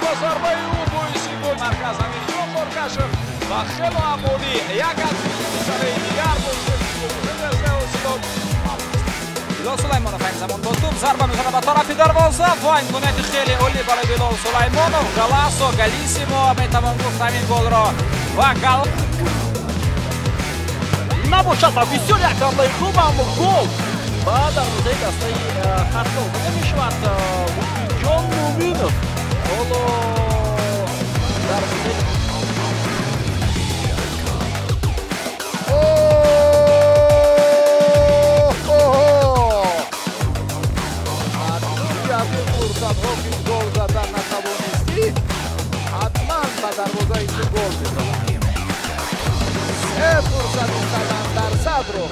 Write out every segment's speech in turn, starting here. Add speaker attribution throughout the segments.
Speaker 1: با ضربه او بویسی گل مرکز امیریان برکشف و خیلی عمودی یک از سره دیگر بلال سلیمانов این زمان با توپ ضربه میزنه به طرف دروازه و امکانیت خیلی عالی برای بلال سلیمانov. گلاسو گلیسیمو میتوان گفت همین گل را و گل
Speaker 2: نباشد و بسیار یک حمله خوب اما گل و دروازه دسته خطا نمیشود جان مومینов حالا دروازه فرصت‌ها که گل زدن نتوانستی حتما به دروازه این گل بزنی. سه فرصت زدن درصد رو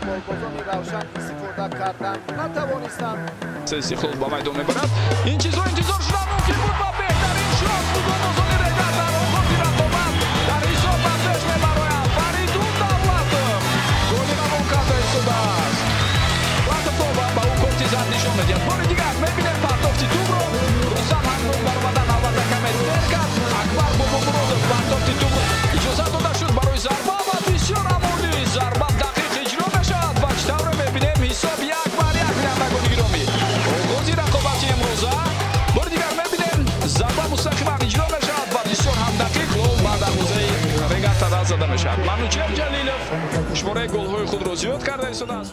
Speaker 2: فوتبالبازان روشن استفاده کردن نتوانستند.
Speaker 1: سیسی خود با میدان میبرد. این چیزها انتظار شدن ممکن بود و بهترین شانس بود بازان رگرد در آغاز رقابت در حساب بندش میبراید فریدون دولتov گلی روان کرده شده است. لطفا با او کارتی زد نشان میدهد. بار دیگر میبینیم پرتافتی توپ رو رستم همون برآمدن البته کمی دیر کرد. اکبر بابامرودov پرتافتی توپ رو اجازه داده شد برای ضربه و بسیار عمودی ضربه دقیق اجرا میشود و چطور میبینیم حساب 1-1 بینندگان گرامی. آغازی رقابتی امروزه بار دیگر میبینیم ضربه مستقیما اجرا میشود و بسیار هم دقیق و دروازه رگرد زده میشود. منوچهر جلیلov شماره گل‌های خود را زیاد کرده است.